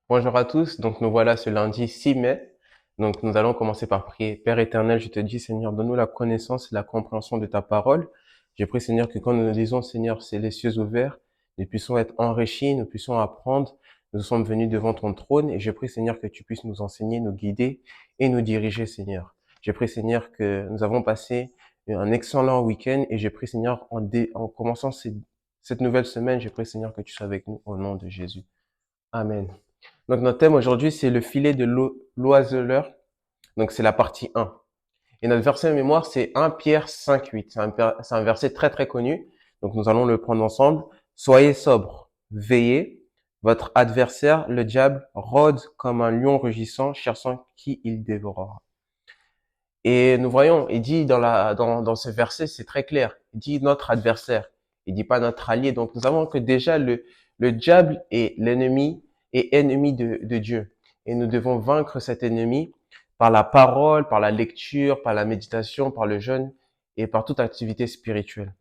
Bonjour à tous, donc nous voilà ce lundi 6 mai. Donc nous allons commencer par prier. Père éternel, je te dis Seigneur, donne-nous la connaissance et la compréhension de ta parole. Je prie Seigneur que quand nous disons Seigneur, c'est les cieux ouverts, nous puissions être enrichis, nous puissions apprendre. Nous sommes venus devant ton trône et je prie Seigneur que tu puisses nous enseigner, nous guider et nous diriger Seigneur. Je prie Seigneur que nous avons passé un excellent week-end et je prie Seigneur en commençant cette nouvelle semaine, je prie Seigneur que tu sois avec nous au nom de Jésus. Amen. Donc notre thème aujourd'hui, c'est le filet de l'oiseleur. Donc c'est la partie 1. Et notre verset de mémoire, c'est 1 Pierre 5:8. C'est un verset très très connu. Donc nous allons le prendre ensemble. Soyez sobres, veillez. Votre adversaire, le diable, rôde comme un lion rugissant, cherchant qui il dévorera. Et nous voyons, il dit dans ce verset, c'est très clair. Il dit notre adversaire. Il dit pas notre allié. Donc nous savons que déjà le diable est l'ennemi et ennemi de Dieu. Et nous devons vaincre cet ennemi par la parole, par la lecture, par la méditation, par le jeûne et par toute activité spirituelle.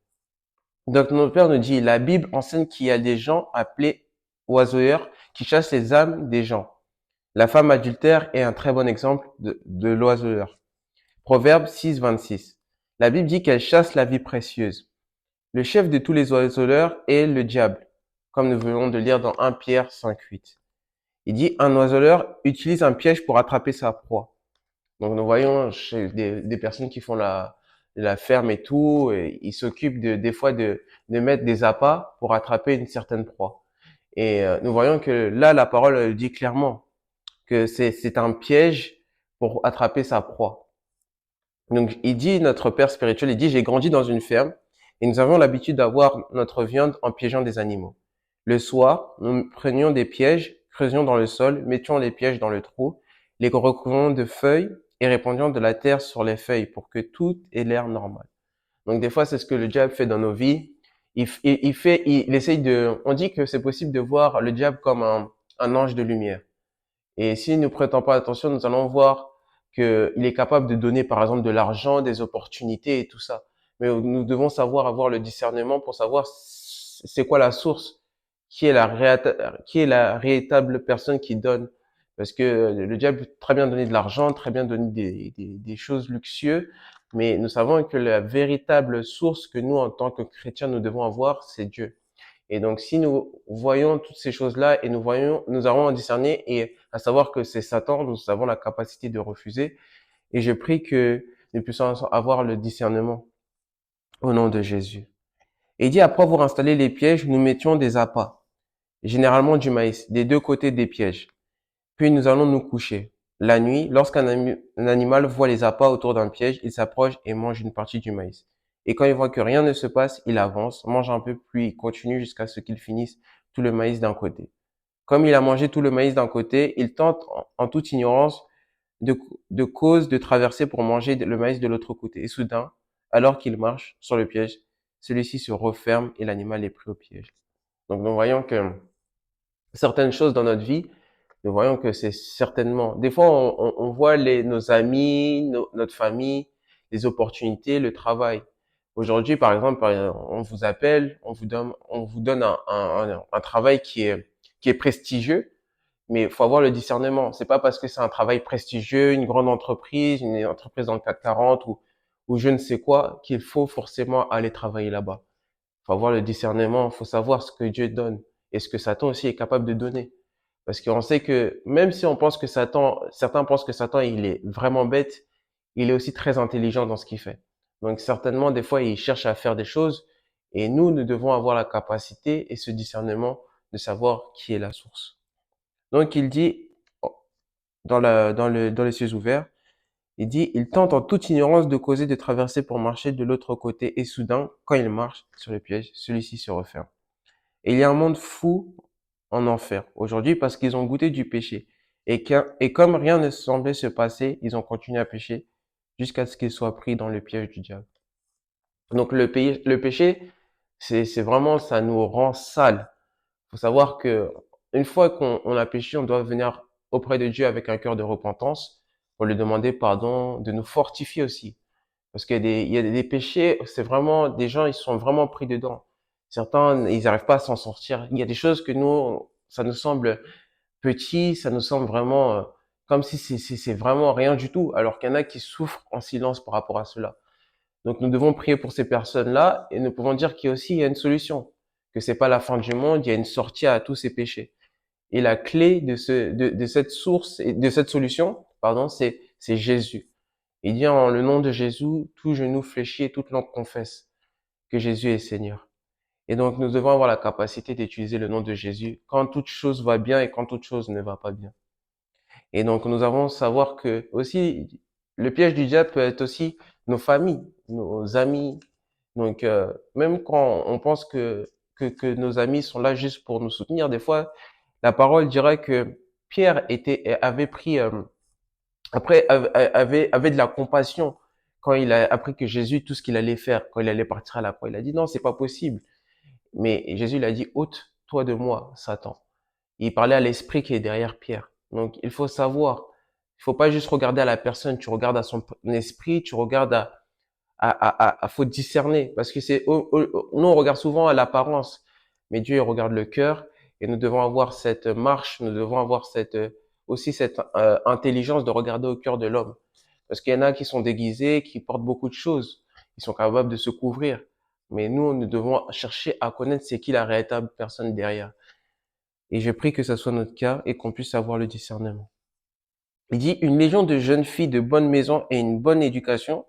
Donc notre Père nous dit, la Bible enseigne qu'il y a des gens appelés oiseilleurs qui chassent les âmes des gens. La femme adultère est un très bon exemple de l'oiseleur. Proverbe 6, 26. La Bible dit qu'elle chasse la vie précieuse. Le chef de tous les oiseleurs est le diable, comme nous venons de lire dans 1 Pierre 5, 8. Il dit, un oiseleur utilise un piège pour attraper sa proie. Donc nous voyons chez des personnes qui font la ferme et tout, et ils s'occupent des fois de mettre des appâts pour attraper une certaine proie. Et nous voyons que là, la parole elle dit clairement que c'est un piège pour attraper sa proie. Donc, il dit, notre père spirituel, il dit, j'ai grandi dans une ferme et nous avions l'habitude d'avoir notre viande en piégeant des animaux. Le soir, nous prenions des pièges, creusions dans le sol, mettions les pièges dans le trou, les recouvrons de feuilles et répandions de la terre sur les feuilles pour que tout ait l'air normal. Donc, des fois, c'est ce que le diable fait dans nos vies. Il essaye on dit que c'est possible de voir le diable comme un ange de lumière. Et si nous prêtons pas attention, nous allons voir qu'il est capable de donner, par exemple, de l'argent, des opportunités et tout ça. Mais nous devons savoir avoir le discernement pour savoir c'est quoi la source, qui est la véritable personne qui donne. Parce que le diable peut très bien donner de l'argent, très bien donner des choses luxueuses, mais nous savons que la véritable source que nous, en tant que chrétiens, nous devons avoir, c'est Dieu. Et donc, si nous voyons toutes ces choses-là et nous avons à discerner et à savoir que c'est Satan, nous avons la capacité de refuser. Et je prie que nous puissions avoir le discernement au nom de Jésus. Et il dit, après avoir installé les pièges, nous mettions des appâts, généralement du maïs, des deux côtés des pièges. Puis nous allons nous coucher. La nuit, un animal voit les appâts autour d'un piège, il s'approche et mange une partie du maïs. Et quand il voit que rien ne se passe, il avance, mange un peu, puis il continue jusqu'à ce qu'il finisse tout le maïs d'un côté. Comme il a mangé tout le maïs d'un côté, il tente, en toute ignorance, de cause de traverser pour manger le maïs de l'autre côté. Et soudain, alors qu'il marche sur le piège, celui-ci se referme et l'animal est pris au piège. Donc nous voyons que certaines choses dans notre vie, nous voyons que c'est certainement, des fois on voit nos amis, notre famille, les opportunités, le travail. Aujourd'hui, par exemple, on vous appelle, on vous donne un travail qui est prestigieux, mais il faut avoir le discernement. C'est pas parce que c'est un travail prestigieux, une grande entreprise, une entreprise dans le CAC 40 ou je ne sais quoi, qu'il faut forcément aller travailler là-bas. Il faut avoir le discernement, il faut savoir ce que Dieu donne et ce que Satan aussi est capable de donner. Parce qu'on sait que même si on pense que certains pensent que Satan, il est vraiment bête, il est aussi très intelligent dans ce qu'il fait. Donc certainement, des fois, il cherche à faire des choses et nous devons avoir la capacité et ce discernement de savoir qui est la source. Donc il dit, dans les cieux ouverts, il dit, il tente en toute ignorance de causer de traverser pour marcher de l'autre côté et soudain, quand il marche sur le piège, celui-ci se referme. Et il y a un monde fou en enfer aujourd'hui parce qu'ils ont goûté du péché. Et comme rien ne semblait se passer, ils ont continué à pécher jusqu'à ce qu'ils soient pris dans le piège du diable. Donc le péché, c'est vraiment, ça nous rend sales. Faut savoir que une fois qu'on a péché, on doit venir auprès de Dieu avec un cœur de repentance pour lui demander pardon, de nous fortifier aussi. Parce il y a des péchés, c'est vraiment, des gens, ils sont vraiment pris dedans. Certains, ils n'arrivent pas à s'en sortir. Il y a des choses que nous, ça nous semble petit, ça nous semble vraiment comme si c'est vraiment rien du tout, alors qu'il y en a qui souffrent en silence par rapport à cela. Donc nous devons prier pour ces personnes-là et nous pouvons dire qu'il y a aussi il y a une solution, que c'est pas la fin du monde, il y a une sortie à tous ces péchés. Et la clé de cette source et de cette solution, pardon, c'est Jésus. Il dit en le nom de Jésus, tout genou fléchit et toute langue confesse que Jésus est Seigneur. Et donc nous devons avoir la capacité d'utiliser le nom de Jésus quand toute chose va bien et quand toute chose ne va pas bien. Et donc, nous avons à savoir que aussi, le piège du diable peut être aussi nos familles, nos amis. Donc, même quand on pense que nos amis sont là juste pour nous soutenir, des fois, la parole dirait que Pierre avait pris, avait de la compassion quand il a appris que Jésus, tout ce qu'il allait faire, quand il allait partir à la croix. Il a dit non, c'est pas possible. Mais Jésus, il a dit, ôte-toi de moi, Satan. Il parlait à l'esprit qui est derrière Pierre. Donc, il faut savoir, il faut pas juste regarder à la personne, tu regardes à son esprit, tu regardes faut discerner, parce que nous on regarde souvent à l'apparence, mais Dieu il regarde le cœur, et nous devons avoir cette marche, nous devons avoir aussi cette intelligence de regarder au cœur de l'homme, parce qu'il y en a qui sont déguisés, qui portent beaucoup de choses, ils sont capables de se couvrir, mais nous devons chercher à connaître c'est qui la véritable personne derrière. Et je prie que ce soit notre cas et qu'on puisse avoir le discernement. Il dit, une légion de jeunes filles de bonne maison et une bonne éducation,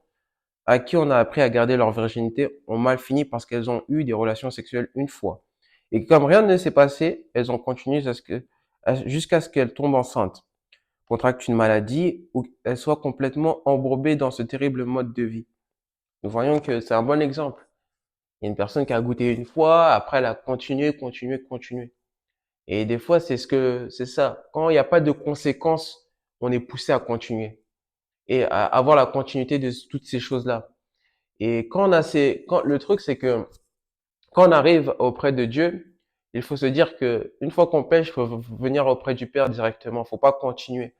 à qui on a appris à garder leur virginité, ont mal fini parce qu'elles ont eu des relations sexuelles une fois. Et comme rien ne s'est passé, elles ont continué jusqu'à ce qu'elles tombent enceintes, contractent une maladie ou qu'elles soient complètement embourbées dans ce terrible mode de vie. Nous voyons que c'est un bon exemple. Il y a une personne qui a goûté une fois, après elle a continué. Et des fois, c'est ça. Quand il n'y a pas de conséquences, on est poussé à continuer et à avoir la continuité de toutes ces choses-là. Et le truc, c'est que quand on arrive auprès de Dieu, il faut se dire que une fois qu'on pêche, il faut venir auprès du Père directement. Faut pas continuer.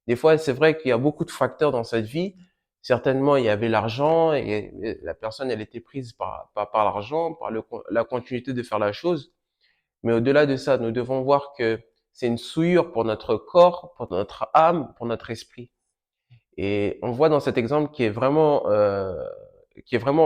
Des fois, c'est vrai qu'il y a beaucoup de facteurs dans cette vie. Certainement, il y avait l'argent et la personne, elle était prise par l'argent, par la continuité de faire la chose. Mais au-delà de ça, nous devons voir que c'est une souillure pour notre corps, pour notre âme, pour notre esprit. Et on voit dans cet exemple qui est vraiment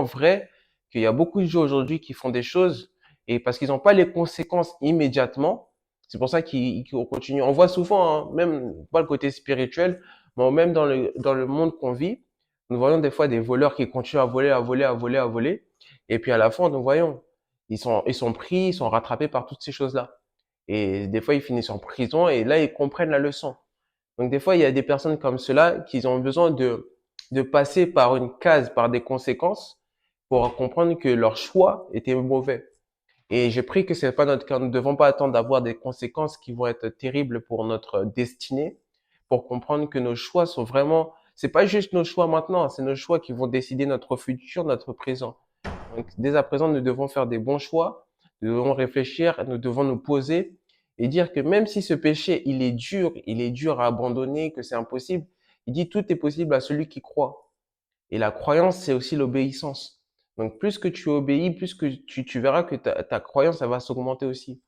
vrai, qu'il y a beaucoup de gens aujourd'hui qui font des choses et parce qu'ils n'ont pas les conséquences immédiatement, c'est pour ça qu'ils continuent. On voit souvent, hein, même pas le côté spirituel, mais même dans le monde qu'on vit, nous voyons des fois des voleurs qui continuent à voler, et puis à la fin, nous voyons, ils sont pris, ils sont rattrapés par toutes ces choses-là. Et des fois, ils finissent en prison et là, ils comprennent la leçon. Donc des fois, il y a des personnes comme cela qui ont besoin de passer par une case, par des conséquences, pour comprendre que leur choix était mauvais. Et j'ai pris que c'est pas notre cas. Nous ne devons pas attendre d'avoir des conséquences qui vont être terribles pour notre destinée, pour comprendre que nos choix sont vraiment, c'est pas juste nos choix maintenant, c'est nos choix qui vont décider notre futur, notre présent. Donc, dès à présent, nous devons faire des bons choix, nous devons réfléchir, nous devons nous poser et dire que même si ce péché, il est dur à abandonner, que c'est impossible, il dit tout est possible à celui qui croit. Et la croyance, c'est aussi l'obéissance. Donc, plus que tu obéis, plus que tu verras que ta croyance, elle va s'augmenter aussi.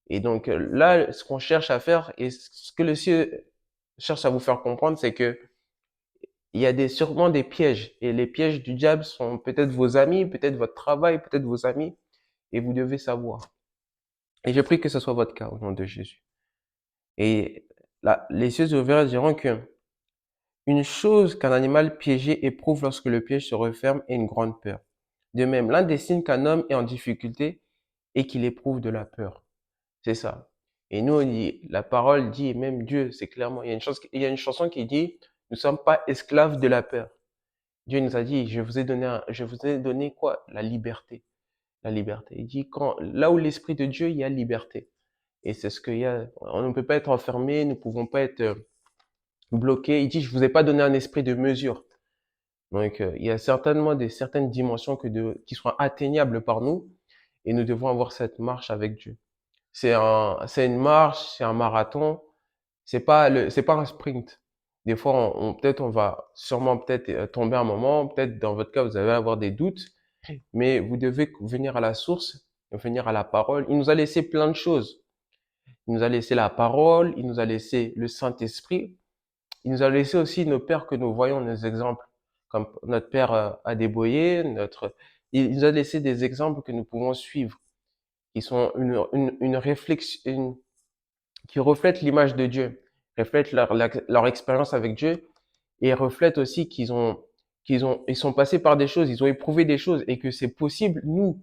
Et donc, là, ce qu'on cherche à faire et ce que le ciel cherche à vous faire comprendre, c'est que il y a sûrement des pièges. Et les pièges du diable sont peut-être vos amis, peut-être votre travail, peut-être vos amis. Et vous devez savoir. Et je prie que ce soit votre cas au nom de Jésus. Et là, les cieux ouverts diront que une chose qu'un animal piégé éprouve lorsque le piège se referme est une grande peur. De même, l'un des signes qu'un homme est en difficulté est qu'il éprouve de la peur. C'est ça. Et nous, on dit, la parole dit, et même Dieu, c'est clairement, il y a une chanson qui dit, nous ne sommes pas esclaves de la peur. Dieu nous a dit, je vous ai donné quoi? La liberté. La liberté. Il dit, là où l'Esprit de Dieu, il y a liberté. Et c'est ce qu'il y a. On ne peut pas être enfermé, nous ne pouvons pas être bloqués. Il dit, je vous ai pas donné un esprit de mesure. Donc, il y a certainement certaines dimensions qui sont atteignables par nous et nous devons avoir cette marche avec Dieu. C'est une marche, c'est un marathon. C'est pas un sprint. Des fois, peut-être on va sûrement peut-être tomber un moment. Peut-être dans votre cas, vous allez avoir des doutes, mais vous devez venir à la source, venir à la parole. Il nous a laissé plein de choses. Il nous a laissé la parole, il nous a laissé le Saint-Esprit, il nous a laissé aussi nos pères que nous voyons, nos exemples, comme notre père Adéboyé, il nous a laissé des exemples que nous pouvons suivre, qui sont une réflexion, qui reflètent l'image de Dieu, reflètent leur expérience avec Dieu et reflètent aussi ils sont passés par des choses, ils ont éprouvé des choses et que c'est possible, nous,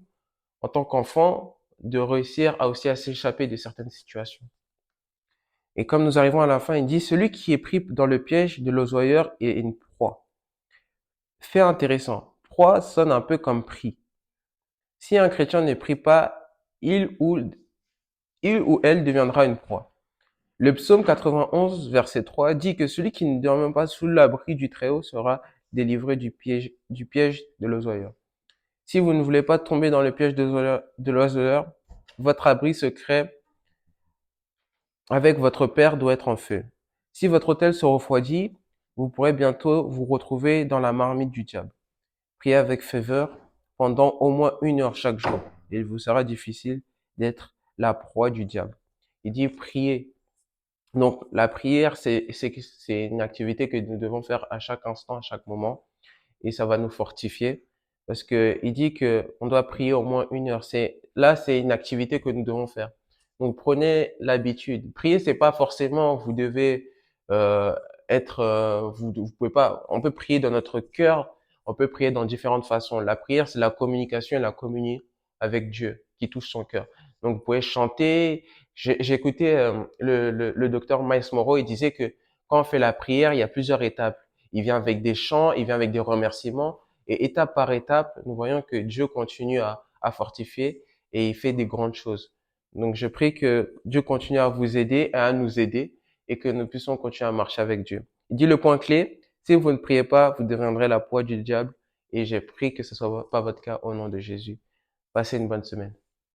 en tant qu'enfants, de réussir à s'échapper de certaines situations. Et comme nous arrivons à la fin, il dit, celui qui est pris dans le piège de l'ossoyeur est une proie. Fait intéressant. Proie sonne un peu comme prix. Si un chrétien ne prie pas, il ou elle deviendra une proie. Le psaume 91, verset 3 dit que celui qui ne dorme pas sous l'abri du Très-Haut sera délivré du piège de l'ossoyeur. Si vous ne voulez pas tomber dans le piège de l'ossoyeur, votre abri secret avec votre Père doit être en feu. Si votre autel se refroidit, vous pourrez bientôt vous retrouver dans la marmite du diable. Priez avec ferveur pendant au moins 1 heure chaque jour. Et il vous sera difficile d'être la proie du diable. Il dit priez. Donc la prière, c'est une activité que nous devons faire à chaque instant, à chaque moment. Et ça va nous fortifier. Parce que il dit que on doit prier au moins 1 heure. C'est une activité que nous devons faire. Donc prenez l'habitude. Prier, c'est pas forcément vous devez euh, vous pouvez pas. On peut prier dans notre cœur. On peut prier dans différentes façons. La prière, c'est la communication et la communion avec Dieu qui touche son cœur. Donc vous pouvez chanter. J'ai écouté le docteur Miles Morrow. Il disait que quand on fait la prière, il y a plusieurs étapes. Il vient avec des chants, il vient avec des remerciements. Et étape par étape, nous voyons que Dieu continue à fortifier et il fait des grandes choses. Donc je prie que Dieu continue à vous aider et à nous aider et que nous puissions continuer à marcher avec Dieu. Il dit le point clé, si vous ne priez pas, vous deviendrez la proie du diable et j'ai prié que ce soit pas votre cas au nom de Jésus. Passez une bonne semaine.